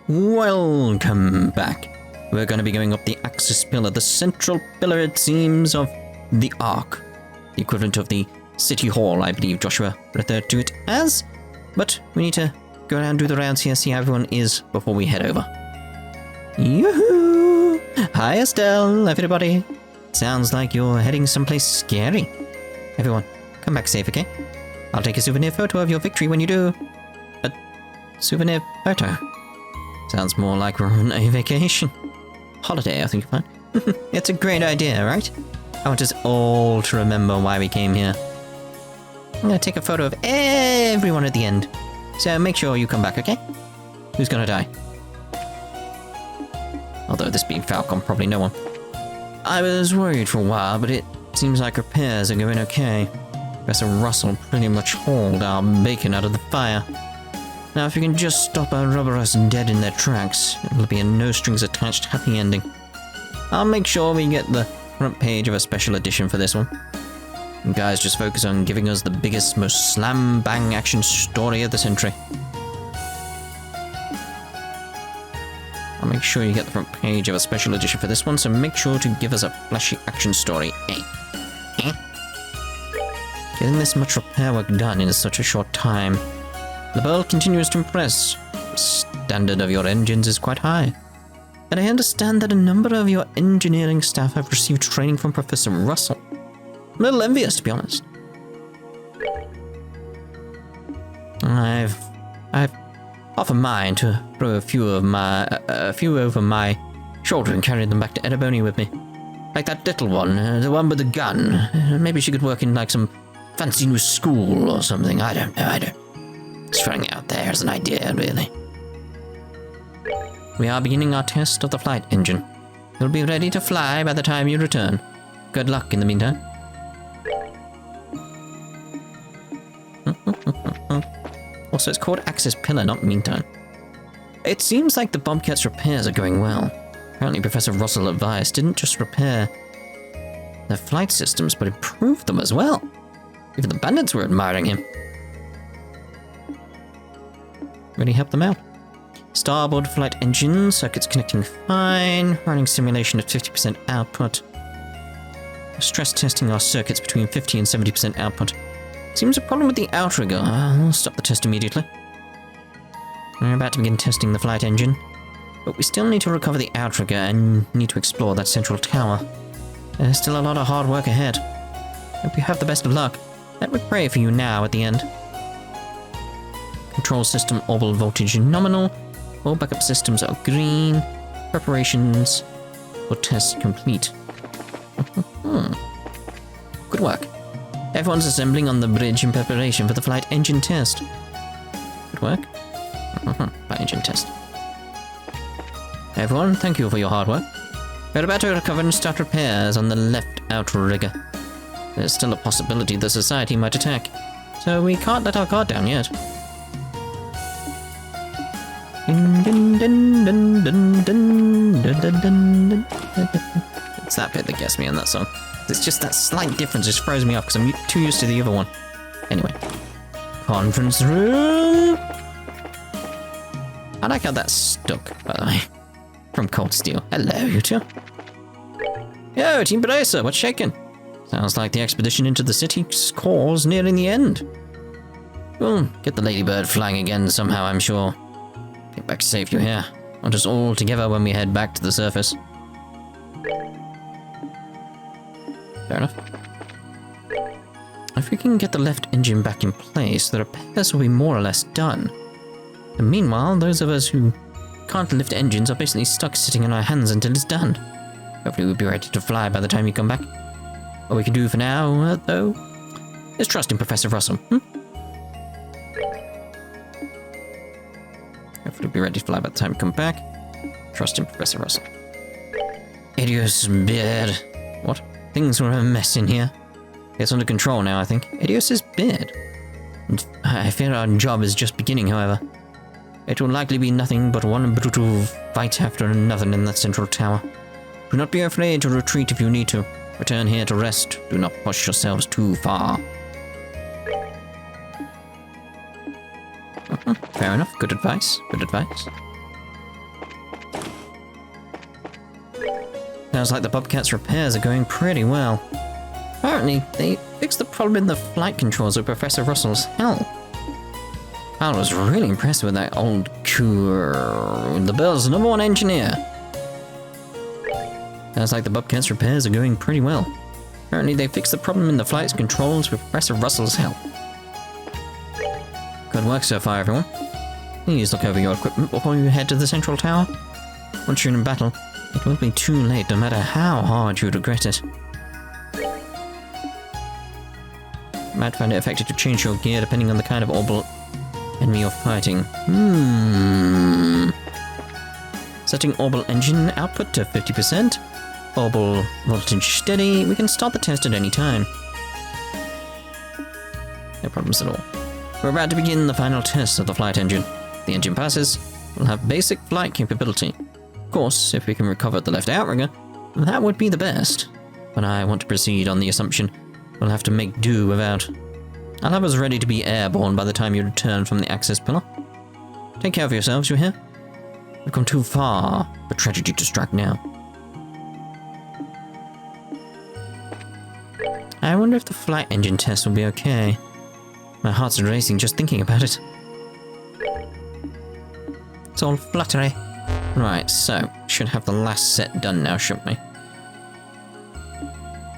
Welcome back. We're going to be going up the Axis Pillar, the central pillar, it seems, of the Ark. The equivalent of the City Hall, I believe Joshua referred to it as. But we need to go around and do the rounds here, see how everyone is before we head over. Yoo-hoo! Hi Estelle, everybody. Sounds like you're heading someplace scary. Everyone, come back safe, okay? I'll take a souvenir photo of your victory when you do. A souvenir photo? Sounds more like we're on a vacation. Holiday, I think you'll find. It's a great idea, right? I want us all to remember why we came here. I'm gonna take a photo of everyone at the end. So make sure you come back, okay? Who's gonna die? Although this being Falcon, probably no one. I was worried for a while, but it seems like repairs are going okay. Professor Russell pretty much hauled our bacon out of the fire. Now if you can just stop Ouroborous dead in their tracks, it'll be a no-strings-attached happy ending. I'll make sure we get the front page of a special edition for this one. You guys just focus on giving us the biggest, most slam-bang action story of the century. I'll make sure you get the front page of a special edition for this one, so make sure to give us a flashy action story, eh? Getting this much repair work done in such a short time. Liberl continues to impress. The standard of your engines is quite high. And I understand that a number of your engineering staff have received training from Professor Russell. I'm a little envious, to be honest. I've offered mine to throw a few over my shoulder and carry them back to Edibone with me. Like that little one, the one with the gun. Maybe she could work in like some fancy new school or something. I don't know, Just throwing it out there as an idea, really. We are beginning our test of the flight engine. You'll be ready to fly by the time you return. Good luck in the meantime. Also, it's called Axis Pillar, not meantime. It seems like the Bobcat's repairs are going well. Apparently Professor Russell advised didn't just repair their flight systems, but improved them as well. Even the bandits were admiring him. Really helped them out. Starboard flight engine, circuits connecting fine, running simulation at 50% output. Stress testing our circuits between 50 and 70% output. Seems a problem with the outrigger. I'll stop the test immediately. We're about to begin testing the flight engine, but we still need to recover the outrigger and need to explore that central tower. There's still a lot of hard work ahead. Hope you have the best of luck. Let me pray for you now at the end. Control system orbital voltage nominal. All backup systems are green. Preparations for test complete. Good work. Everyone's assembling on the bridge in preparation for the flight engine test. Good work. Flight engine test. Everyone, thank you for your hard work. We're about to recover and start repairs on the left outrigger. There's still a possibility the Society might attack, so we can't let our guard down yet. It's that bit that gets me in that song. It's just that slight difference just throws me off because I'm too used to the other one. Anyway. Conference room! I like how that stuck, by the way. From Cold Steel. Hello, you two. Yo, Team Bracer, what's shaking? Sounds like the expedition into the city's core's nearing the end. We'll get the Ladybird flying again somehow, I'm sure. Get back safe, you hear? Want us all together when we head back to the surface. Fair enough. If we can get the left engine back in place, the repairs will be more or less done. And meanwhile, those of us who can't lift engines are basically stuck sitting on our hands until it's done. Hopefully we'll be ready to fly by the time you come back. What we can do for now, though, is trust in Professor Russell. Hopefully we'll be ready to fly by the time you come back. Trust in Professor Russell. Idiot's beard. What? Things were a mess in here. It's under control now, I think. Idiot's beard. I fear our job is just beginning, however. It will likely be nothing but one brutal fight after another in that central tower. Do not be afraid to retreat if you need to. Return here to rest. Do not push yourselves too far. Fair enough. Good advice. Good advice. Sounds like the Bobcat's repairs are going pretty well. Apparently, they fixed the problem in the flight controls with Professor Russell's help. I was really impressed with that old Liberl's #1 engineer. Sounds like the Bobcat's repairs are going pretty well. Apparently, they fixed the problem in the flight controls with Professor Russell's help. Good work so far, everyone. Please look over your equipment before you head to the central tower. Once you're in battle, it will be too late, no matter how hard you regret it. You might find it effective to change your gear depending on the kind of orbital enemy you're fighting. Setting orbital engine output to 50%. Orbital voltage steady. We can start the test at any time. No problems at all. We're about to begin the final test of the flight engine. If the engine passes, we'll have basic flight capability. Of course, if we can recover the left outrigger, that would be the best. But I want to proceed on the assumption we'll have to make do without. I'll have us ready to be airborne by the time you return from the access pillar. Take care of yourselves, you hear? We've come too far for tragedy to strike now. I wonder if the flight engine test will be okay. My heart's racing just thinking about it. It's all fluttery. Right, so, should have the last set done now, shouldn't we?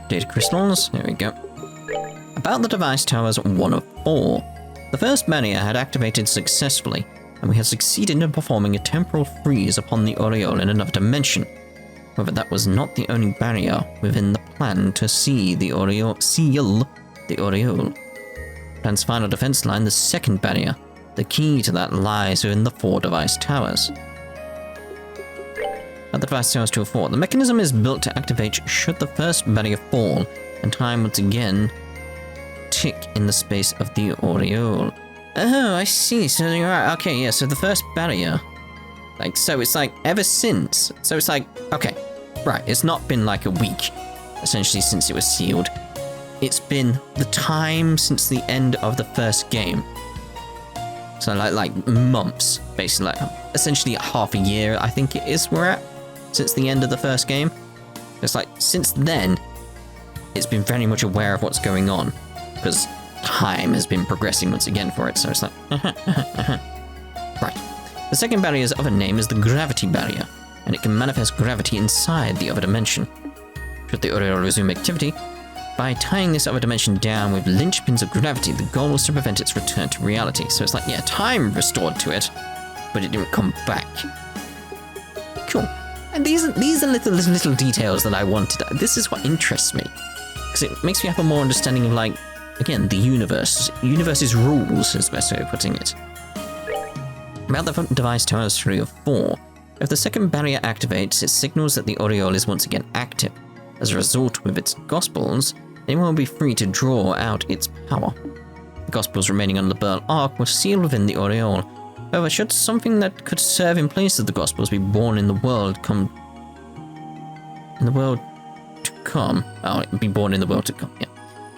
Data crystals, there we go. About the device towers 1 of 4. The first barrier had activated successfully, and we had succeeded in performing a temporal freeze upon the Aureole in another dimension. However, that was not the only barrier within the plan to seal the Aureole. Plan's final defense line, the second barrier. The key to that lies within the 4 device towers. At the device towers 2 of 4, the mechanism is built to activate should the first barrier fall, and time once again tick in the space of the Aureole. Oh, I see. So you're right. Okay, yeah. So the first barrier, so it's ever since. So it's okay, right. It's not been like a week, essentially, since it was sealed. It's been the time since the end of the first game. So like months, basically, essentially half a year. I think it is we're at since the end of the first game. It's since then, it's been very much aware of what's going on because time has been progressing once again for it. So it's right. The second barrier's other name is the gravity barrier, and it can manifest gravity inside the other dimension. Should the Aureole resume activity, by tying this other dimension down with linchpins of gravity, the goal is to prevent its return to reality. So it's time restored to it, but it didn't come back. Cool. And these are little details that I wanted. This is what interests me, because it makes me have a more understanding of again, the universe. Universe's rules is the best way of putting it. About the device towers 3 of 4. If the second barrier activates, it signals that the Aureole is once again active. As a result, with its gospels, anyone will be free to draw out its power. The gospels remaining on the Liberl arc were sealed within the Aureole. However, should something that could serve in place of the gospels be born in the world to come, be born in the world to come, yeah.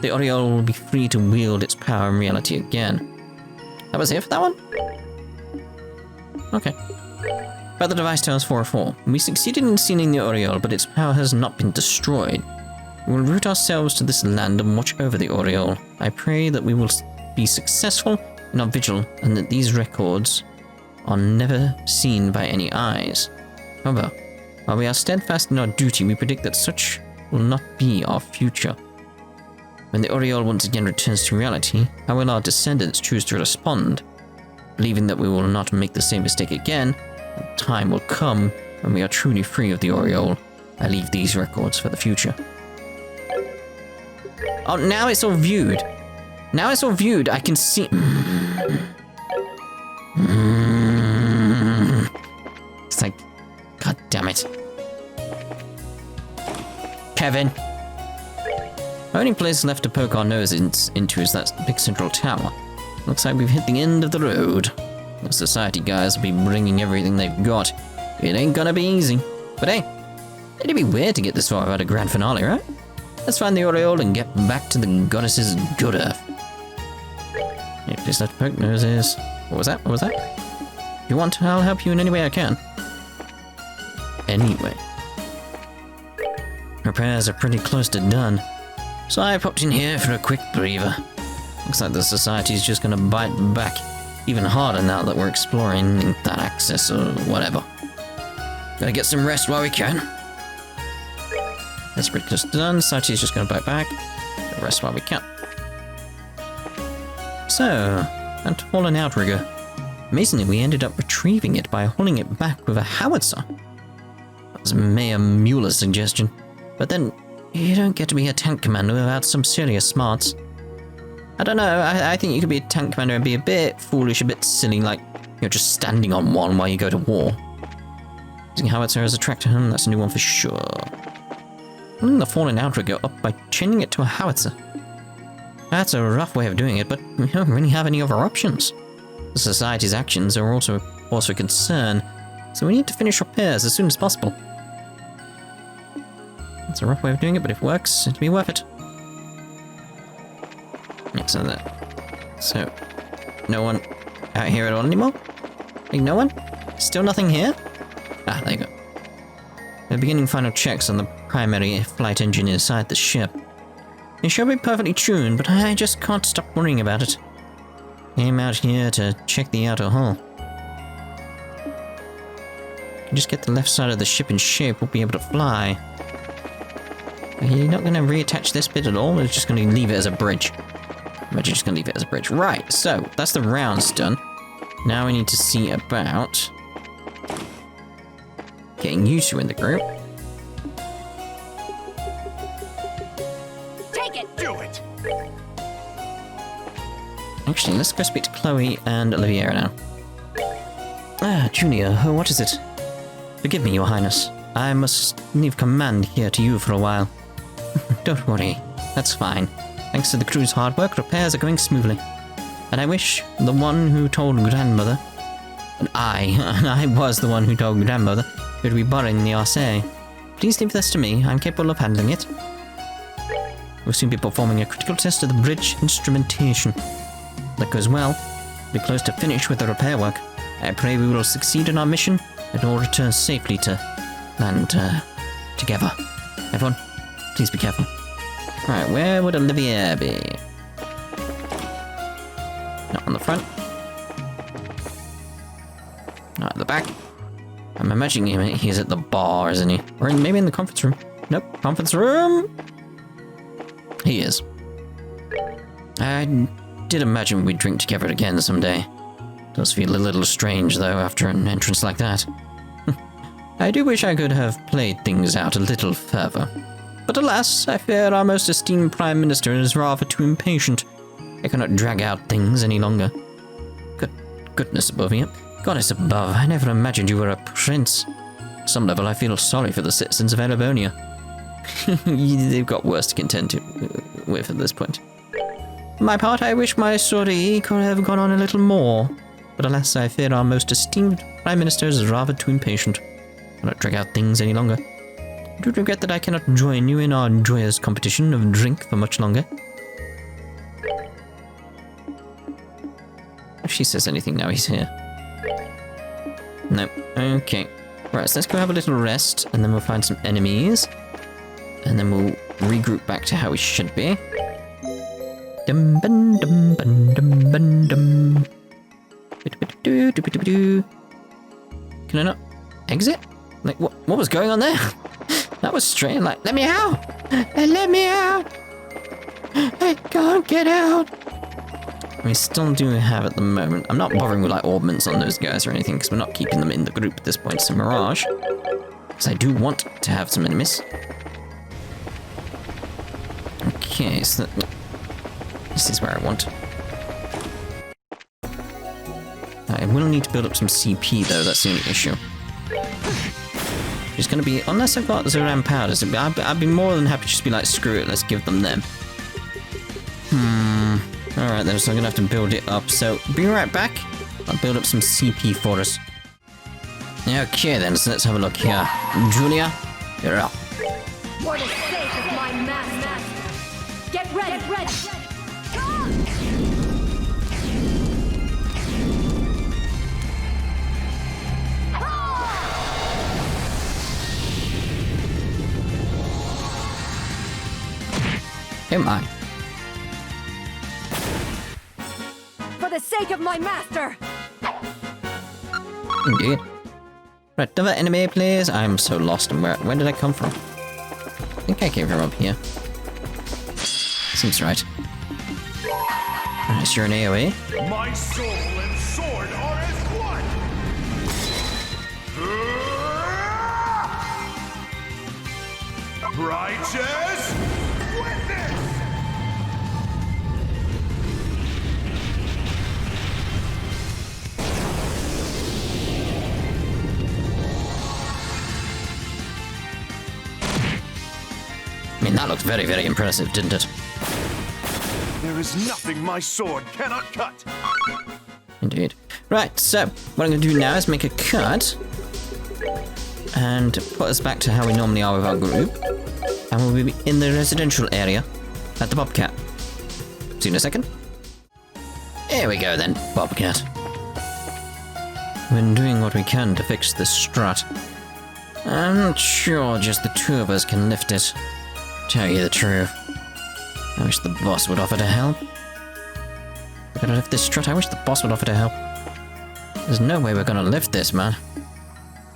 The Aureole will be free to wield its power in reality again. That was it for that one? Okay. About the device towers 4 of 4. We succeeded in sealing the Aureole, but its power has not been destroyed. We will route ourselves to this land and watch over the Aureole. I pray that we will be successful in our vigil and that these records are never seen by any eyes. However, while we are steadfast in our duty, we predict that such will not be our future. When the Aureole once again returns to reality, how will our descendants choose to respond? Believing that we will not make the same mistake again, the time will come when we are truly free of the Aureole. I leave these records for the future. Oh, now it's all viewed. Now it's all viewed. I can see. It's God damn it. Kevin. Only place left to poke our nose into is that big central tower. Looks like we've hit the end of the road. The society guys will be bringing everything they've got. It ain't gonna be easy. But hey, it'd be weird to get this far without a grand finale, right? Let's find the Aureole and get back to the goddess's good earth. Hey, please let poke noses. What was that? What was that? If you want, I'll help you in any way I can. Anyway. Repairs are pretty close to done, so I popped in here for a quick breather. Looks like the Society's just gonna bite back even harder now that we're exploring that access or whatever. Gotta get some rest while we can. That's pretty close to done. Society's just gonna bite back. Gotta rest while we can. So, that fallen outrigger. Amazingly, we ended up retrieving it by hauling it back with a howitzer. That was Mayor Mueller's suggestion. But then, you don't get to be a tank commander without some serious smarts. I don't know, I think you could be a tank commander and be a bit foolish, a bit silly, like you're just standing on one while you go to war. Using howitzer as a tractor, that's a new one for sure. Pulling the fallen outrigger up by chaining it to a howitzer. That's a rough way of doing it, but we don't really have any other options. The Society's actions are also a concern, so we need to finish repairs as soon as possible. It's a rough way of doing it, but if it works, it'll be worth it. So, no one out here at all anymore? Like, no one? Still nothing here? Ah, there you go. They're beginning final checks on the primary flight engine inside the ship. It should be perfectly tuned, but I just can't stop worrying about it. Came out here to check the outer hull. Can just get the left side of the ship in shape, we'll be able to fly. Are you not going to reattach this bit at all, or just going to leave it as a bridge? Imagine just going to leave it as a bridge. Right, so that's the rounds done. Now we need to see about getting you two in the group. Take it! Do it! Actually, let's go speak to Chloe and Oliviera now. Ah, Junior, what is it? Forgive me, Your Highness. I must leave command here to you for a while. Don't worry, that's fine. Thanks to the crew's hard work, repairs are going smoothly. And I wish the one who told Grandmother, and I was the one who told Grandmother, who'd be borrowing the RSA. Please leave this to me, I'm capable of handling it. We'll soon be performing a critical test of the bridge instrumentation. If that goes well, we'll be close to finish with the repair work. I pray we will succeed in our mission, and all return safely to land, together. Everyone, please be careful. Right, where would Olivier be? Not on the front. Not at the back. I'm imagining he's at the bar, isn't he? Or maybe in the conference room. Nope, conference room! He is. I did imagine we'd drink together again someday. Does feel a little strange, though, after an entrance like that. I do wish I could have played things out a little further. But alas, I fear our most esteemed Prime Minister is rather too impatient. I cannot drag out things any longer. Goodness above me. Goddess above, I never imagined you were a prince. On some level, I feel sorry for the citizens of Erebonia. They've got worse to contend with at this point. For my part, I wish my story could have gone on a little more. But alas, I fear our most esteemed Prime Minister is rather too impatient. I cannot drag out things any longer. I do regret that I cannot join you in our joyous competition of drink for much longer. If she says anything now, he's here. No. Okay. Right, so let's go have a little rest, and then we'll find some enemies. And then we'll regroup back to how we should be. Dum bum dum bum dum bum dum. Can I not exit? Like, what was going on there? That was strange. Like, let me out! Let me out! I can't get out! We still do have at the moment. I'm not bothering with like orbments on those guys or anything because we're not keeping them in the group at this point. So Mirage, because I do want to have some enemies. Okay, so this is where I want. I will need to build up some CP though. That's the only issue. It's going to be, unless I've got Zoran powders, I'd be more than happy to just be like, screw it, let's give them them. Alright then, so I'm going to have to build it up. So, be right back. I'll build up some CP for us. Okay then, so let's have a look here. Julia, you're up. For the sake of my master, get ready, get ready. Oh my. For the sake of my master! Indeed. Right, another enemy, please. I'm so lost. And where did I come from? I think I came from up here. Seems right. Alright, so you're an AoE. My soul and sword are as one! Righteous witness! I mean, that looked very, very impressive, didn't it? There is nothing my sword cannot cut! Indeed. Right, so what I'm going to do now is make a cut and put us back to how we normally are with our group. And we'll be in the residential area at the Bobcat. See you in a second. Here we go then, Bobcat. We've been doing what we can to fix this strut. I'm not sure just the two of us can lift it. Tell you the truth. I wish the boss would offer to help. We're gonna lift this strut. I wish the boss would offer to help. There's no way we're gonna lift this, man.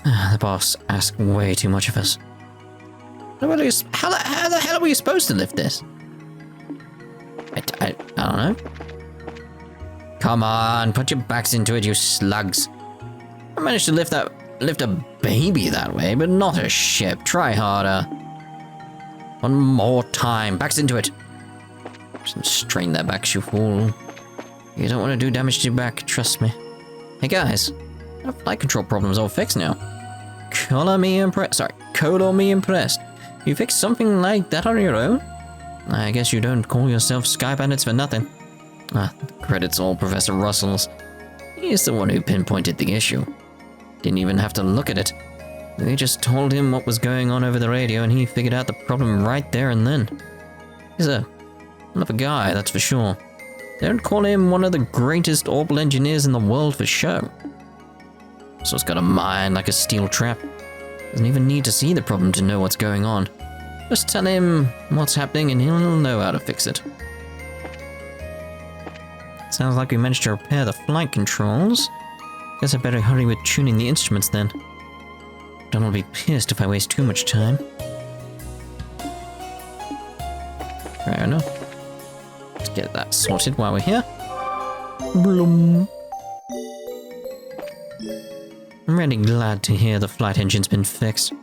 The boss asked way too much of us. How the hell are we supposed to lift this? I don't know. Come on, put your backs into it, you slugs. I managed to lift a baby that way, but not a ship. Try harder. One more time. Backs into it. Just strain their backs, you fool. You don't want to do damage to your back, trust me. Hey guys, our flight control problem's all fixed now. Color me impressed. You fixed something like that on your own? I guess you don't call yourself Sky Bandits for nothing. Credit's all Professor Russell's. He's the one who pinpointed the issue. Didn't even have to look at it. They just told him what was going on over the radio and he figured out the problem right there and then. He's a hell of a guy, that's for sure. They don't call him one of the greatest orbital engineers in the world for show. So he's got a mind like a steel trap. Doesn't even need to see the problem to know what's going on. Just tell him what's happening and he'll know how to fix it. Sounds like we managed to repair the flight controls. Guess I better hurry with tuning the instruments then. Don will be pissed if I waste too much time. Fair enough. Let's get that sorted while we're here. Bloom. I'm really glad to hear the flight engine's been fixed.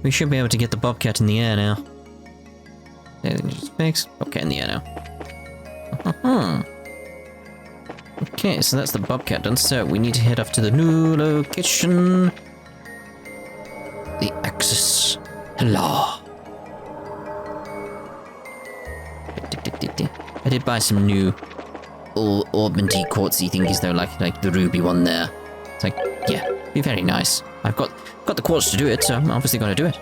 We should be able to get the Bobcat in the air now. Engine's fixed. Bobcat in the air now. Okay, so that's the Bobcat done. So we need to head off to the new location. The Axis. Hello. I did buy some new ornamenty quartzy thingies though, like the ruby one there. It's like, yeah, be very nice. I've got the quartz to do it, so I'm obviously going to do it.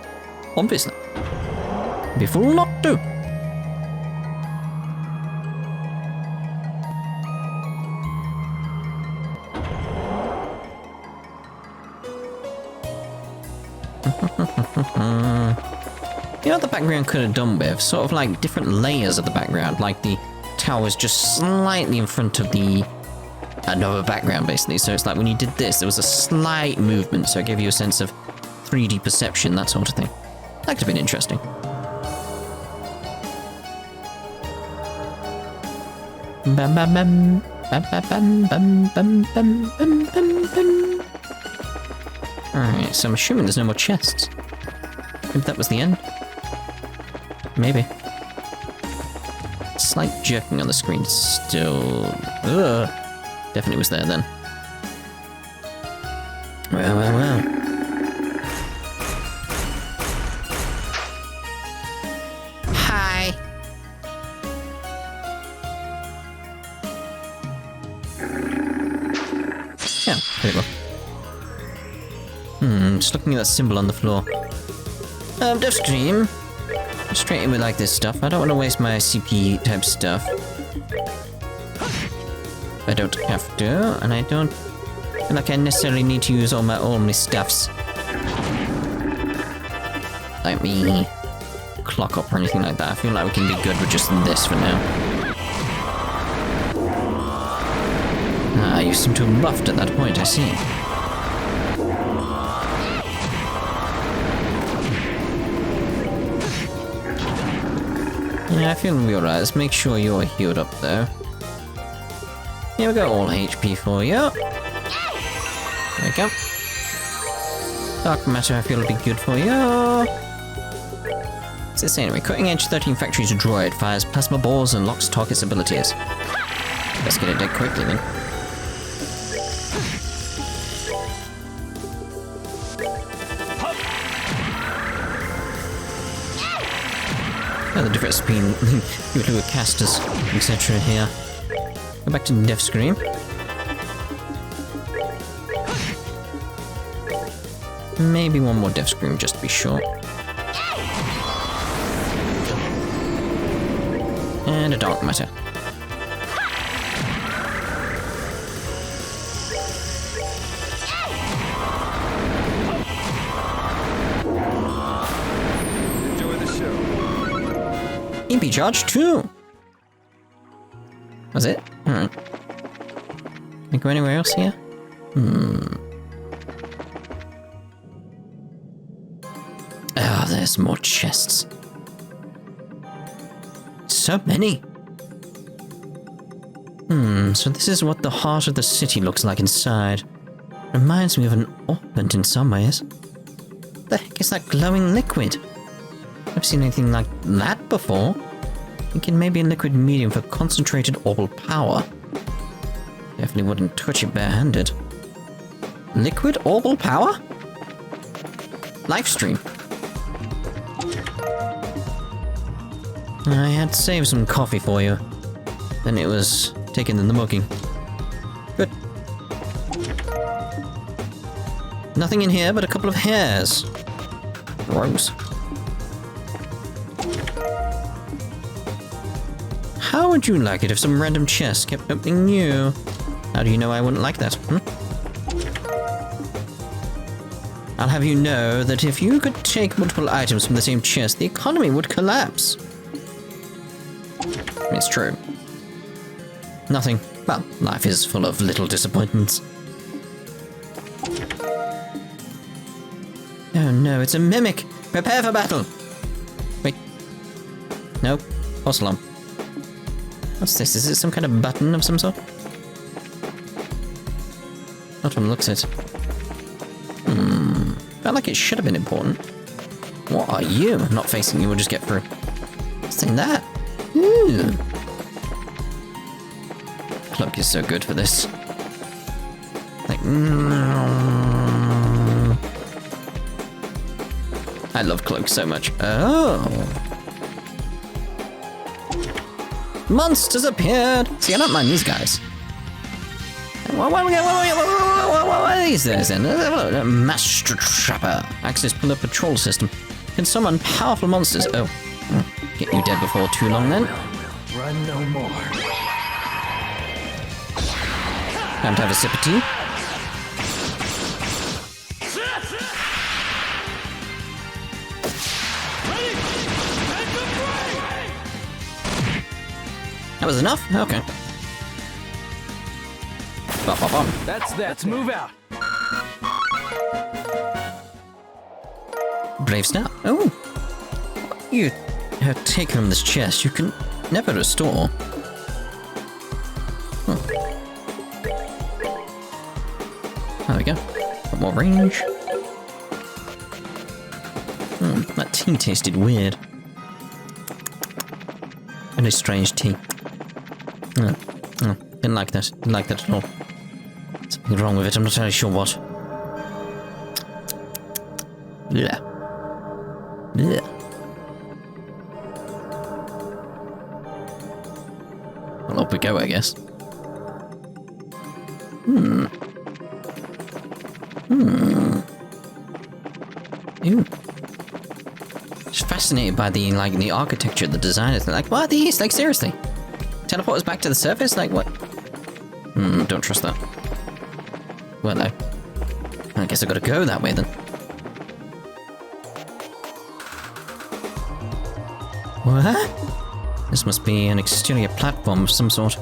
Obviously. Be fool not to. You know what the background could have done with? Sort of like different layers of the background, like the tower's just slightly in front of the another background basically. So it's like when you did this, there was a slight movement, so it gave you a sense of 3D perception, that sort of thing. That could have been interesting. Bam bam bam bam bam bam bam bam bam bam bam. Alright, so I'm assuming there's no more chests. Maybe that was the end. Maybe. Slight jerking on the screen still. Ugh. Definitely was there then. Well. Hi. Yeah, there we go. Just looking at that symbol on the floor. Dev Scream. Straight in with like this stuff. I don't want to waste my CP type stuff. I don't have to, and I don't feel like I necessarily need to use all my stuffs. Like me. clock up or anything like that. I feel like we can be good with just this for now. Ah, you seem to have buffed at that point, I see. Yeah, I feel we'll be alright. Let's make sure you're healed up though. Here we go, all HP for you. There we go. Dark matter, I feel will be good for you. What's it saying? Cutting edge 13 factories droid fires plasma balls and locks target's abilities. Let's get it dead quickly then. Oh, the difference between people who are casters, etc. here. Go back to Death Scream. Maybe one more Death Scream just to be sure. And a Dark Matter. Enjoy the show. EP charge 2! Was it? Alright. Can we go anywhere else here? Ah, there's more chests. So many! So this is what the heart of the city looks like inside. Reminds me of an orbit in some ways. The heck is that glowing liquid? I've seen anything like that before. Thinking maybe a liquid medium for concentrated orbal power. Definitely wouldn't touch it barehanded. Liquid orbal power? Livestream. I had saved some coffee for you. Then it was taken in the mugging. Good. Nothing in here but a couple of hairs. Gross. How would you like it if some random chest kept opening new? How do you know I wouldn't like that, I'll have you know that if you could take multiple items from the same chest, the economy would collapse. It's true. Nothing. Well, life is full of little disappointments. Oh no, it's a mimic! Prepare for battle! Wait. Nope. False alarm. What's this? Is it some kind of button of some sort? Not from the looks of it. Felt like it should have been important. What are you? I'm not facing you, we'll just get through. What's in that? Ooh. Cloak is so good for this. Like, I love Cloak so much. Oh. Monsters appeared! See, I don't mind these guys. What are these guys then? Master Trapper. Access Pillar Patrol System. Can summon powerful monsters. Oh. Get you dead before too long then. Run no more. Time to have a sip of tea. That was enough? Okay. Bop, bop, bop. That's that. Let's move out. Brave Snap. Oh. What you have taken from this chest, you can never restore. There we go. Got more range. That tea tasted weird. Very strange tea. Didn't like that. Didn't like that at all. Something wrong with it, I'm not entirely sure what. Yeah. Yeah. Well, up we go, I guess. Ew. Just fascinated by the architecture, the design. Like, what are these? Like, seriously? Teleport us back to the surface? Like, what? Don't trust that. Well, no. I guess I've got to go that way then. What? This must be an exterior platform of some sort.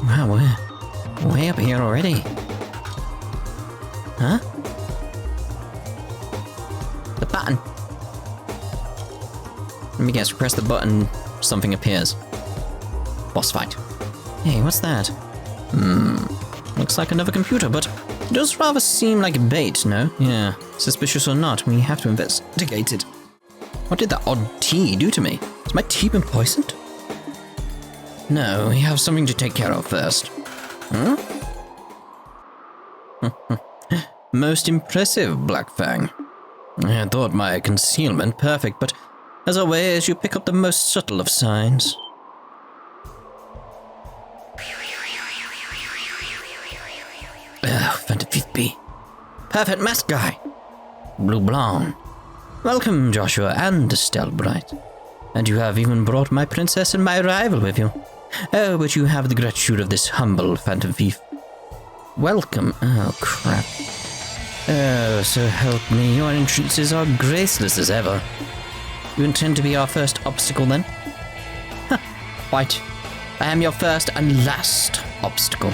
Wow, we're way up here already. Huh? The button. Let me guess, press the button, something appears. Boss fight. Hey, what's that? Looks like another computer, but it does rather seem like bait, no? Yeah, suspicious or not, we have to investigate it. What did that odd tea do to me? Has my tea been poisoned? No, we have something to take care of first. Huh? Most impressive, Black Fang. I had thought my concealment perfect, but as always, you pick up the most subtle of signs. Phantom 5B. Perfect mask guy. Blue Blonde. Welcome, Joshua and Estelle Bright. And you have even brought my princess and my rival with you. Oh, but you have the gratitude of this humble phantom thief. Welcome. Oh, crap. Oh, so help me, your entrances are graceless as ever. You intend to be our first obstacle, then? Huh, right. I am your first and last obstacle.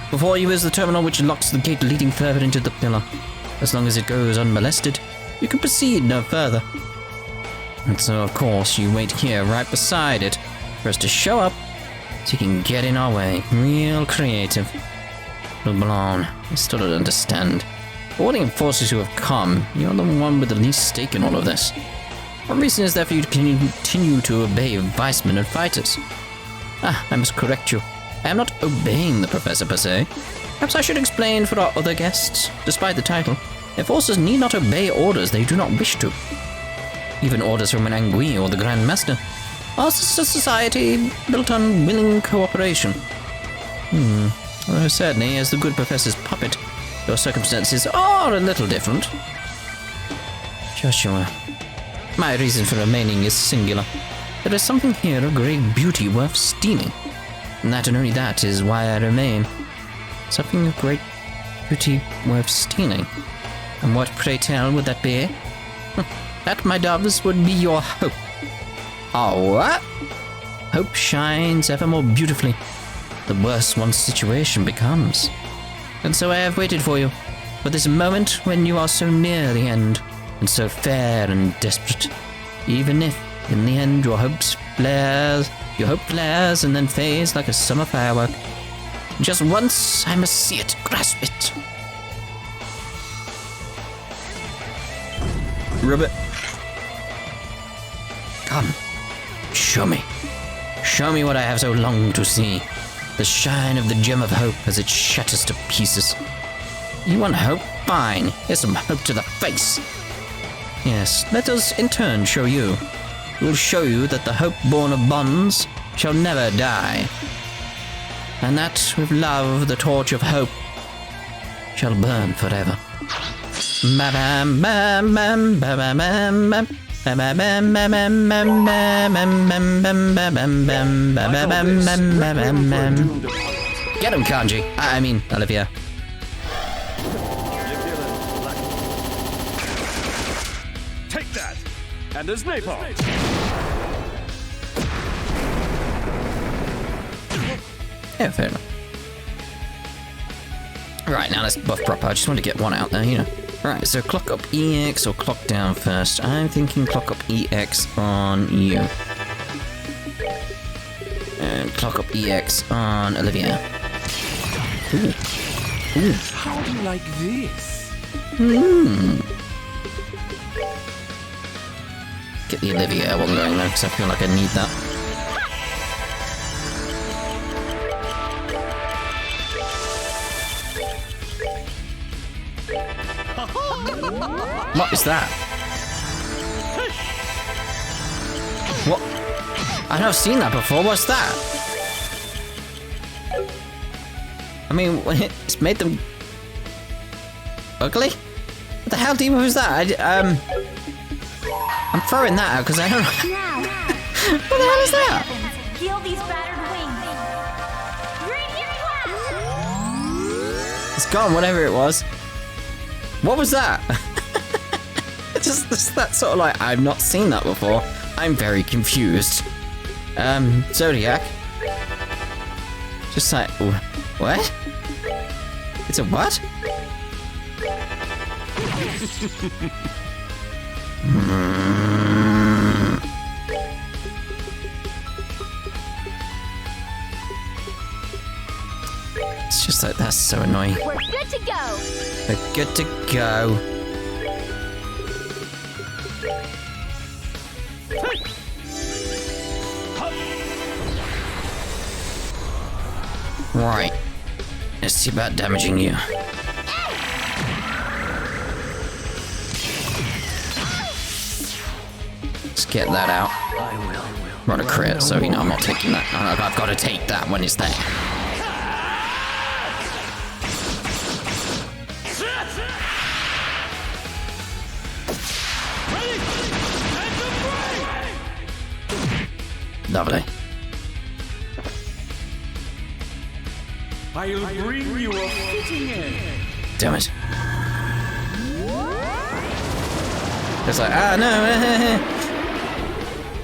Before you is the terminal which locks the gate leading further into the pillar. As long as it goes unmolested, you can proceed no further. And so, of course, you wait here right beside it for us to show up so you can get in our way. Real creative. Liberl, I still don't understand. For all the enforcers who have come, you're the one with the least stake in all of this. What reason is there for you to continue to obey vicemen and fighters? I must correct you. I am not obeying the professor per se. Perhaps I should explain for our other guests. Despite the title, enforcers need not obey orders they do not wish to. Even orders from an Angui or the Grand Master. Ours is a society built on willing cooperation. Well, certainly, as the good professor's puppet, your circumstances are a little different. Joshua, my reason for remaining is singular. There is something here of great beauty worth stealing. And that and only that is why I remain. Something of great beauty worth stealing. And what, pray tell, would that be? That, my doves, would be your hope. Oh, what? Hope shines ever more beautifully, the worse one's situation becomes. And so I have waited for you, for this moment when you are so near the end, and so fair and desperate. Even if, in the end, your hope flares and then fades like a summer firework. Just once, I must see it, grasp it. Ribbit. Come, show me. Show me what I have so longed to see. The shine of the gem of hope as it shatters to pieces. You want hope? Fine. Here's some hope to the face. Yes, let us in turn show you. We'll show you that the hope born of bonds shall never die. And that with love the torch of hope shall burn forever. Ba-bam, bam, bam, ba-bam, bam, bam. Get him, Kanji. I mean, Olivia. Take that! And there's napalm! Yeah, fair enough. Right, now let's buff proper. I just want to get one out there, you know. Right, so clock up EX or clock down first. I'm thinking clock up EX on you. And clock up EX on Olivia. Ooh. Ooh. How do you like this? Get the Olivia one going though, because I feel like I need that. What is that? What? I've never seen that before. What's that? I mean, it's made them ugly? What the hell, demon, was that? I'm throwing that out because I don't know. What the hell is that? Heal these battered wings. It's gone, whatever it was. What was that? just that sort of like, I've not seen that before. I'm very confused. Zodiac. Just like, what? It's a what? It's just like, that's so annoying. We're good to go. We're good to go. Right. Let's see about damaging you. Let's get that out. Not a crit, so you know I'm not taking that. I've got to take that when it's there. Lovely. I'll bring you a fitting end. Damn it. It's like, no.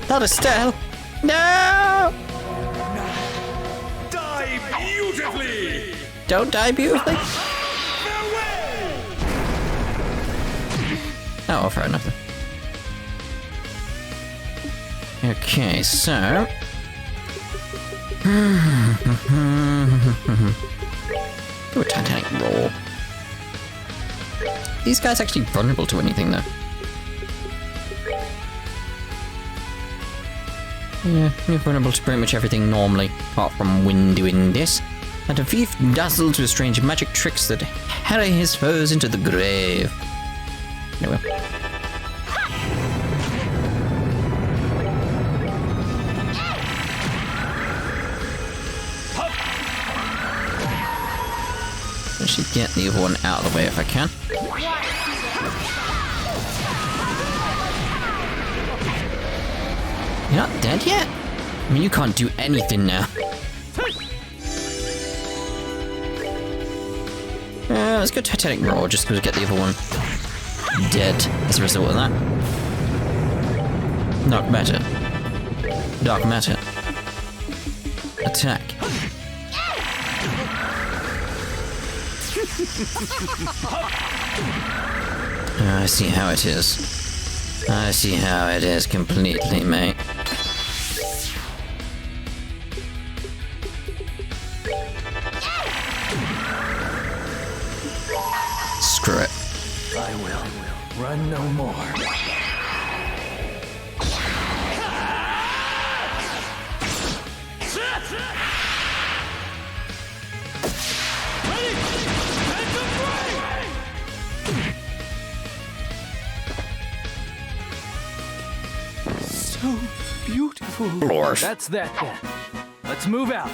Not Estelle. No! Die beautifully! Don't die beautifully. Oh, fair enough. Okay, so... Do a Titanic roll. These guys actually vulnerable to anything, though. Yeah, you're vulnerable to pretty much everything normally, apart from when doing this. And a thief dazzled with strange magic tricks that harry his foes into the grave. Anyway. I should get the other one out of the way if I can. You're not dead yet? I mean, you can't do anything now. Let's go Titanic Roar just to get the other one dead as a result of that. Dark Matter. Dark Matter. Attack. I see how it is. I see how it is completely, mate. Screw it. I will run no more. So beautiful. Lord. That's that then. Let's move out.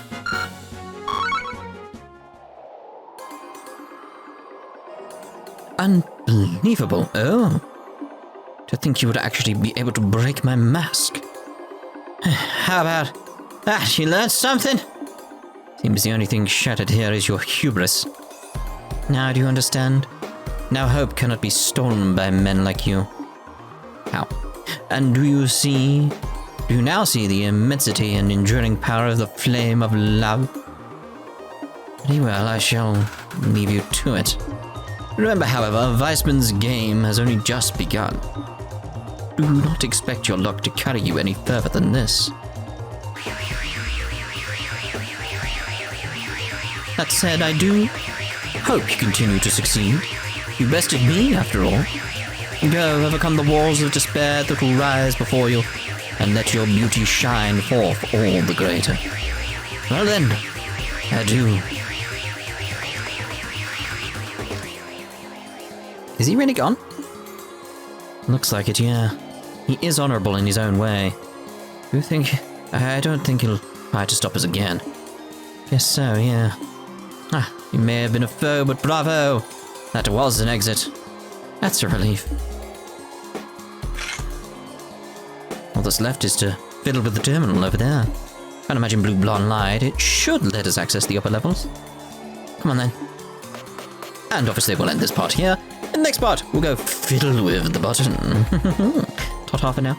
Unbelievable. Oh. To think you would actually be able to break my mask. How about that? You learned something? Seems the only thing shattered here is your hubris. Now do you understand? Now hope cannot be stolen by men like you. How? And do you now see the immensity and enduring power of the flame of love? Very well, I shall leave you to it. Remember, however, Weissman's game has only just begun. Do not expect your luck to carry you any further than this. That said, I do hope you continue to succeed. You bested me, after all. Go, overcome the walls of despair that will rise before you, and let your beauty shine forth all the greater. Well then, adieu. Is he really gone? Looks like it, yeah. He is honorable in his own way. I don't think he'll try to stop us again. Guess so, yeah. He may have been a foe, but bravo! That was an exit. That's a relief. All that's left is to fiddle with the terminal over there. Can't imagine blue blonde light. It should let us access the upper levels. Come on then. And obviously we'll end this part here. In In the next part, we'll go fiddle with the button. Ta-ta for now.